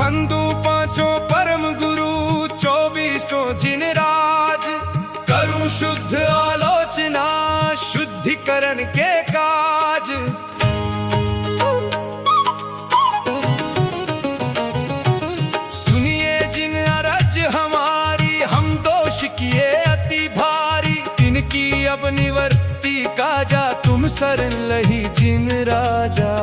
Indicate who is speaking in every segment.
Speaker 1: वंदू पांचों परम गुरु 2400 जिन राज, करूं शुद्ध आलोचना शुद्धिकरण के काज। सुनिए जिन अरज हमारी, हम दोष किए अति भारी, इनकी अब निवर्ति काजा, तुम शरण लही जिन राजा।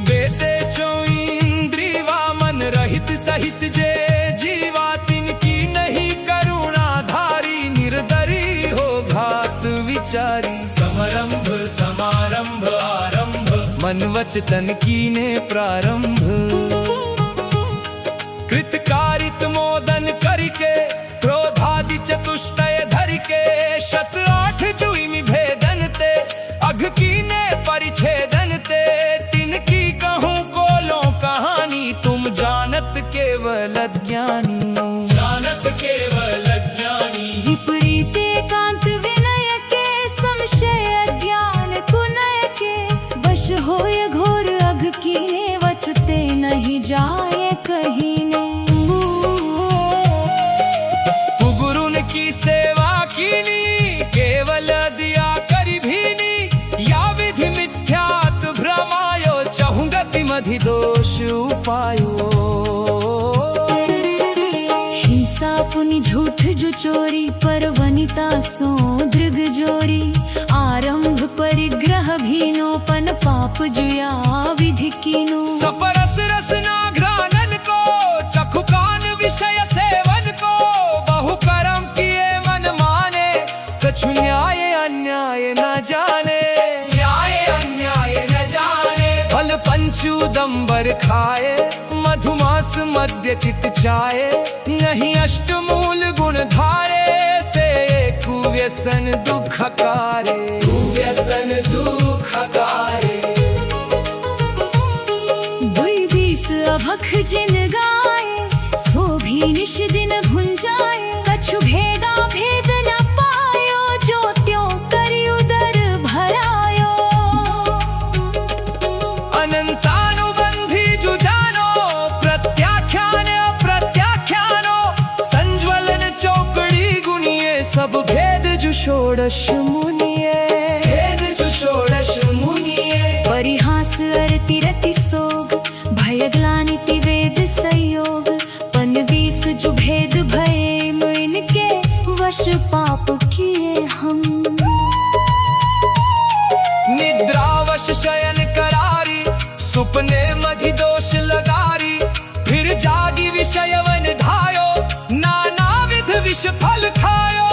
Speaker 1: बेटे चो इंद्री वामन रहित सहित जे जीवा, तिनकी नहीं करुणा धारी, निर्दरी हो घात विचारी। समरंभ समारंभ आरंभ, मन वच तन कीने प्रारंभ। कृतकारित मोदन करके, क्रोधादि चतुष्टय धर के, 108 जुइमि भेदन ते, अघ कीने परिच्छेदन ते। जानत केवल ज्ञानी, जानत केवल ज्ञानी।
Speaker 2: विपरीत एकांत विनय के, संशय ज्ञान कुनय के, वश होय घोर अघ कीने, वचते नहीं जाए कहीने।
Speaker 1: गुरुन की सेवा कीनी, केवल दिया करी भीनी, या विधि मिथ्यात भ्रमायो, चहुंगति मधि दोष उपायो।
Speaker 2: पुनि झूठ जो चोरी, पर वनिता सो दृग जोरी। आरंभ परिग्रह भीनोपन, पाप जुया विधि कीनो।
Speaker 1: सपरस रसना घ्राणन को, चखु कान विषय सेवन को, बहु कर्म किए मन माने, कछु न्याय अन्याय न जाने। न्याय अन्याय न जाने, फल पंचुदंबर खाए, मधुमास मध्य चित चाहे। नहीं अष्टमूल गुण धारे, से कुव्यसन दुख कारे। कुव्यसन दुख कारे।
Speaker 2: 22 अभख जिन गाए, सो भी निश दिन भुंजाए। कछु भेदा भेद न पायो, जो त्यों करि उदर भरायो।
Speaker 1: अनंतानुबंधी जुजानो, प्रत्याख्यान अप्रत्याख्यानो, संज्वलन चौकड़ी गुनिये, सब भेद जो षोडश मुनिये। भेद जो षोडश मुनिये।
Speaker 2: परिहास अरति रति सोग, भय ग्लानिति वेद संयोग। 25 जो भेद भये, इनके वश पाप किए हम।
Speaker 1: निद्रावश शयन करारी, सुपने मधि दोष लगारी। फिर जागी विषय वन धायो, नाना विध विष फल खायो।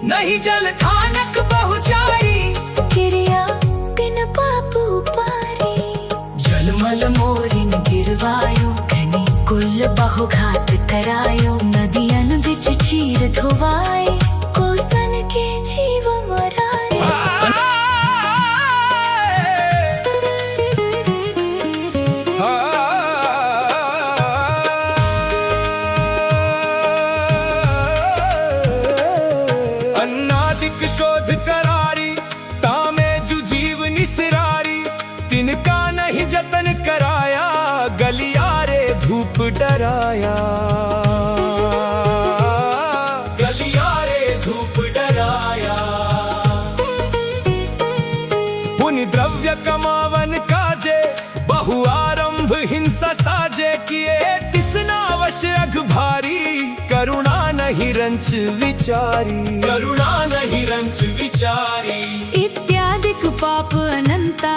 Speaker 1: नहीं जल थानक बहुचारी,
Speaker 2: गिरिया बिन पापू पारी। जलमल मोरिन गिरवायो, घनी कुल बहुघात करायो। नदियन बिच चीर धोवाए, कोसन के जीव मराए।
Speaker 1: अन्नादिक शोध करारी, तामे जुजीव निसरारी। तिनका नहीं जतन कराया, गलियारे धूप डराया। गलियारे धूप डराया। पुनि द्रव्य कमावन काजे, बहु आरंभ हिंसा साजे। किए तिसनावश अघ भारी, करुणा नहीं रंच विचारी। करुणा नहीं रंच विचारी।
Speaker 2: इत्यादिक पाप अनंता,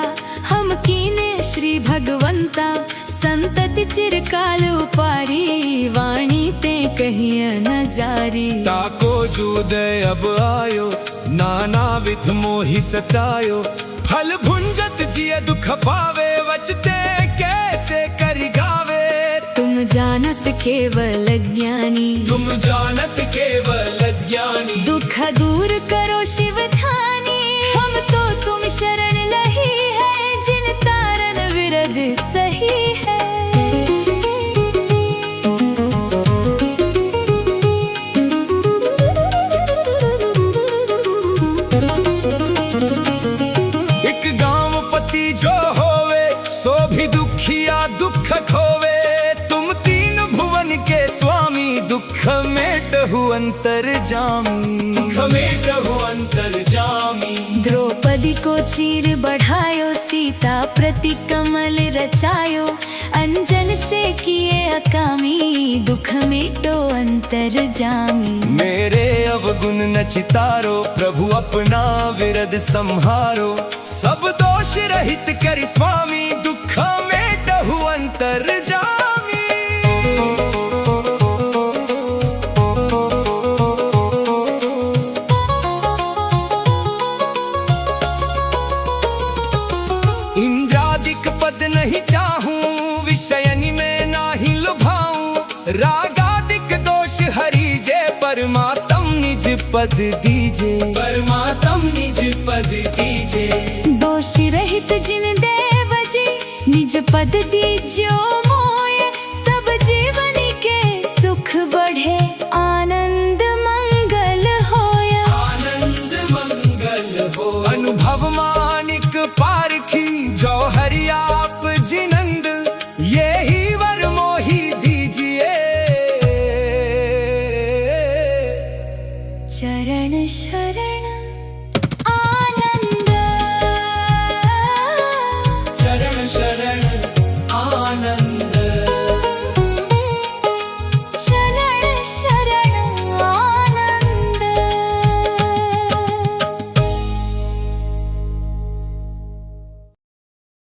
Speaker 2: हम कीने श्री भगवंता। संतति चिरकाल उपारी, वाणी ते कहिए न जारी।
Speaker 1: ताको जूदय अब आयो, नाना विध मोहि सतायो। फल भुंजत जिय दुख पावे, वचते कैसे करि गावे।
Speaker 2: तुम जानत केवल ज्ञानी,
Speaker 1: तुम जानत केवल ज्ञानी।
Speaker 2: दुख दूर करो शिव ध्यानी। हम तो तुम शरण लही है, जिन तारन विरद सही है।
Speaker 1: एक गांव पति जो होवे, सो भी दुखिया दुख खोवे। तुम तीन भुवन के स्वामी, दुख मेटहु अंतरजामी। दुख मेटहु अंतरजामी।
Speaker 2: द्रौपदी को चीर बढ़ायो, सीता प्रति कमल रचायो। अंजन से किए अकामी, दुख मिटो अंतर जामी।
Speaker 1: मेरे अवगुण न चितारो, प्रभु अपना विरद संहारो। सब दोष रहित करि स्वामी, दुख मेटहु अंतर जामी। इंद्रादिक पद नहीं चाहूं, विषयनि में नाही लुभाऊं। रागादिक दोष हरीजे, परमात्म निज पद दीजे। परमात्म निज पद दीजे।
Speaker 2: दोष रहित जिन देव जी, निज पद दीजो मोय। सब जीवनी के सुख बढ़े, आनंद मंगल होय।
Speaker 1: आनंद मंगल हो। अनुभव मानिक पारखी, जो हरि आप जिनंद। ये ही वर मोहि दीजिए।
Speaker 2: चरण शरण आनंद,
Speaker 1: चरण शरण आनंद।